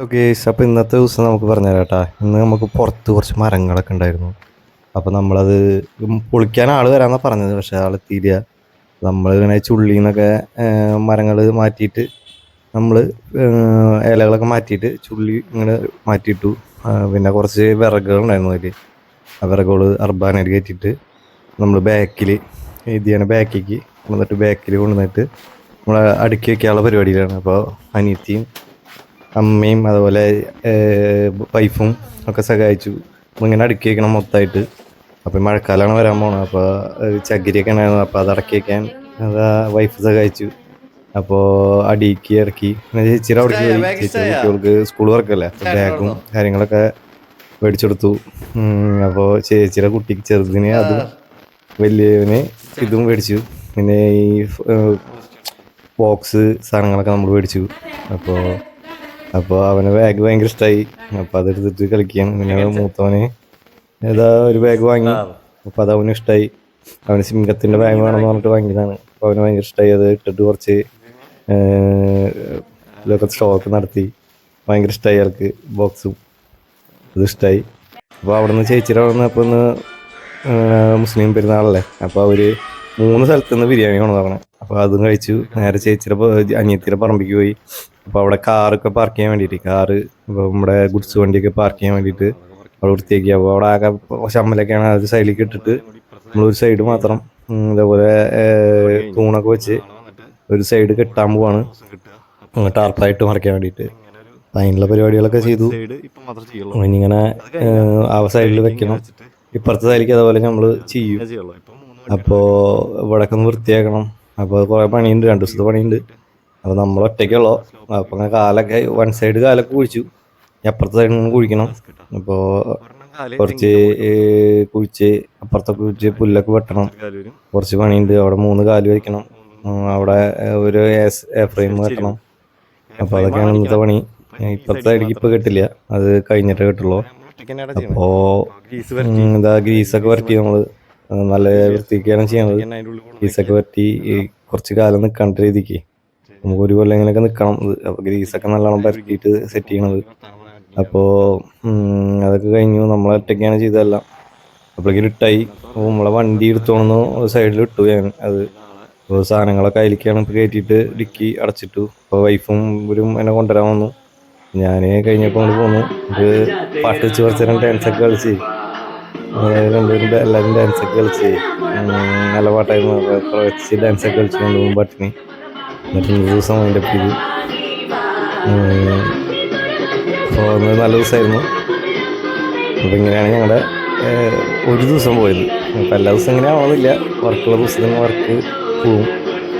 Okay. അപ്പോൾ ഇന്നത്തെ ദിവസം നമുക്ക് പറഞ്ഞുതരാം കേട്ടോ. ഇന്ന് നമുക്ക് പുറത്ത് കുറച്ച് മരങ്ങളൊക്കെ ഉണ്ടായിരുന്നു. അപ്പോൾ നമ്മളത് പൊളിക്കാൻ ആൾ വരാമെന്നാണ് പറഞ്ഞത്. പക്ഷേ ആൾ എത്തിയില്ല. നമ്മളിങ്ങനെ ചുള്ളിയിൽ നിന്നൊക്കെ മരങ്ങൾ മാറ്റിയിട്ട് നമ്മൾ ഇലകളൊക്കെ മാറ്റിയിട്ട് ചുള്ളി ഇങ്ങനെ മാറ്റിയിട്ടു. പിന്നെ കുറച്ച് വിറകുകളുണ്ടായിരുന്നു അതിൽ. ആ വിറകുകൾ അർബാനയിൽ കയറ്റിയിട്ട് നമ്മൾ ബാക്കിൽ ഇതിയാണ് ബാക്കിലേക്ക് കൊണ്ടുവന്നിട്ട് ബാക്കിൽ കൊണ്ടുവന്നിട്ട് നമ്മൾ അടുക്കി വയ്ക്കാനുള്ള പരിപാടിയിലാണ്. അപ്പോൾ അനിയത്തിയും അമ്മയും അതുപോലെ വൈഫും ഒക്കെ സഹായിച്ചു. ഇങ്ങനെ അടുക്കി വയ്ക്കണം മൊത്തമായിട്ട്. അപ്പോൾ മഴക്കാലമാണ് വരാൻ പോണത്. അപ്പോൾ ചകിരിയൊക്കെ ഉണ്ടായിരുന്നു. അപ്പോൾ അത് അടക്കി വയ്ക്കാൻ അതാ വൈഫ് സഹായിച്ചു. അപ്പോൾ അടിക്ക് ഇറക്കി പിന്നെ ചേച്ചിയുടെ അവിടേക്ക് പോയി. ചേച്ചിയുടെ കുട്ടികൾക്ക് സ്കൂൾ വർക്കല്ലേ, അപ്പോൾ ബാഗും കാര്യങ്ങളൊക്കെ മേടിച്ചെടുത്തു. അപ്പോൾ ചേച്ചിയുടെ കുട്ടിക്ക് ചെറുതിന് അതും വലിയവന് ഇതും മേടിച്ചു. പിന്നെ ഈ ബോക്സ് സാധനങ്ങളൊക്കെ നമ്മൾ മേടിച്ചു. അപ്പോൾ അപ്പോൾ അവന് ബാഗ് ഭയങ്കര ഇഷ്ടമായി. അപ്പോൾ അതെടുത്തിട്ട് കളിക്കുകയാണ്. പിന്നെ മൂത്തവന് ഏതാ ഒരു ബാഗ് വാങ്ങി. അപ്പോൾ അത് അവന് ഇഷ്ടമായി. അവന് സിംഗത്തിൻ്റെ ബാഗ് വേണമെന്ന് പറഞ്ഞിട്ട് വാങ്ങിയതാണ്. അപ്പോൾ അവന് ഭയങ്കര ഇഷ്ടമായി. അത് ഇട്ടിട്ട് കുറച്ച് ഇതൊക്കെ സ്റ്റോക്ക് നടത്തി. ഭയങ്കര ഇഷ്ടമായി ആൾക്ക് ബോക്സും. അത് ഇഷ്ടമായി. അപ്പോൾ അവിടെ നിന്ന് ചേച്ചിയുടെ അവിടെ നിന്ന് അപ്പോൾ ഒന്ന് മുസ്ലിം പെരുന്നാളല്ലേ, അപ്പോൾ അവർ 3 സ്ഥലത്ത് നിന്ന് ബിരിയാണി കൊണ്ടുവരണം. അപ്പോൾ അതും കഴിച്ചു. നേരെ ചേച്ചിയുടെ അനിയത്തിയുടെ പറമ്പിക്ക് പോയി. അപ്പോൾ അവിടെ കാറൊക്കെ പാർക്ക് ചെയ്യാൻ വേണ്ടിയിട്ട് ഇപ്പോൾ നമ്മുടെ ഗുഡ്സ് വണ്ടിയൊക്കെ പാർക്ക് ചെയ്യാൻ വേണ്ടിയിട്ട് അവിടെ വൃത്തിയാക്കി. അപ്പോൾ അവിടെ ആകെ ശമ്മലൊക്കെയാണ്. അത് സൈഡിലേക്ക് ഇട്ടിട്ട് നമ്മളൊരു സൈഡ് മാത്രം ഇതേപോലെ തൂണൊക്കെ വെച്ച് ഒരു സൈഡ് കെട്ടാൻ പോവാണ്, ടാർപ്പായിട്ട് മറയ്ക്കാൻ വേണ്ടിയിട്ട്. അപ്പം അതിനുള്ള പരിപാടികളൊക്കെ ചെയ്തു. ഇനിയിങ്ങനെ ആ സൈഡിൽ വെക്കണം, ഇപ്പുറത്തെ സൈഡിലേക്ക് അതുപോലെ നമ്മൾ ചെയ്യും. അപ്പോൾ ഇവിടെയൊക്കെ ഒന്ന് വൃത്തിയാക്കണം. അപ്പോൾ കുറേ പണിയുണ്ട്, 2 ദിവസത്തെ പണിയുണ്ട്. അപ്പോൾ നമ്മൾ ഒറ്റയ്ക്കുള്ളൂ. അപ്പോൾ അങ്ങനെ കാലൊക്കെ വൺ സൈഡ് കാലൊക്കെ കുഴിച്ചു, അപ്പുറത്തെ സൈഡിൽ നിന്ന് കുഴിക്കണം. അപ്പോൾ കുറച്ച് കുഴിച്ച് അപ്പുറത്തൊക്കെ കുഴിച്ച് പുല്ലൊക്കെ വെട്ടണം. കുറച്ച് പണിയുണ്ട്. അവിടെ 3 കാല് വയ്ക്കണം. അവിടെ ഒരു ഫ്രെയിം വെട്ടണം. അപ്പോൾ അതൊക്കെയാണ് ഇന്നത്തെ പണി. ഇപ്പുറത്തെ സൈഡിലേക്ക് ഇപ്പോൾ കെട്ടില്ല, അത് കഴിഞ്ഞിട്ട് കെട്ടുള്ളൂ. അപ്പോൾ എന്താ ഗ്രീസൊക്കെ വരട്ടി നമ്മൾ നല്ല വൃത്തിയൊക്കെയാണ് ചെയ്യണത്. ഗ്രീസൊക്കെ വരട്ടി കുറച്ച് കാലം നിൽക്കേണ്ട രീതിക്ക് നമുക്ക് ഒരു കൊല്ലം ഇങ്ങനെയൊക്കെ നിൽക്കണം. അപ്പോൾ ഗ്രീസൊക്കെ നല്ലോണം പരട്ടിയിട്ട് സെറ്റ് ചെയ്യണത്. അപ്പോൾ അതൊക്കെ കഴിഞ്ഞു. നമ്മളൊറ്റയ്ക്കാണ് ചെയ്തതെല്ലാം. അപ്പോഴേക്കും ഇരുട്ടായി. അപ്പോൾ നമ്മളെ വണ്ടി എടുത്തോണെന്ന് സൈഡിൽ ഇട്ടു ഞാൻ. അത് സാധനങ്ങളൊക്കെ അതിലേക്കാണ് ഇപ്പോൾ കയറ്റിയിട്ട് ഡിക്കി അടച്ചിട്ടു. അപ്പോൾ വൈഫും ഇവരും എന്നെ കൊണ്ടുവരാൻ വന്നു. ഞാൻ കഴിഞ്ഞപ്പോൾ കൊണ്ട് പോന്നു. ഇത് പാട്ട് വെച്ച് കുറച്ച് നേരം ഡാൻസൊക്കെ കളിച്ച് രണ്ടുപേരും എല്ലാവരും ഡാൻസൊക്കെ കളിച്ച് നല്ല പാട്ടായിരുന്നു. വെച്ച് ഡാൻസൊക്കെ കളിച്ച് കൊണ്ടുപോകും പാട്ടിന്. എന്നിട്ട് 1 ദിവസം അതിൻ്റെ ചെയ്തു. അപ്പോൾ അന്ന് നല്ല ദിവസമായിരുന്നു. അപ്പോൾ ഇങ്ങനെയാണ് ഞങ്ങളുടെ ഒരു ദിവസം പോയത്. അപ്പോൾ എല്ലാ ദിവസം ഇങ്ങനെ ആവുന്നില്ല, വർക്കുള്ള ദിവസത്തിന് വർക്ക് പോവും.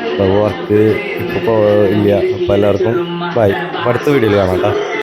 അപ്പോൾ വർക്ക് ഇപ്പോൾ ഇല്ല. അപ്പോൾ എല്ലാവർക്കും ബൈ. അടുത്ത വീഡിയോയിൽ കാണാം കേട്ടോ.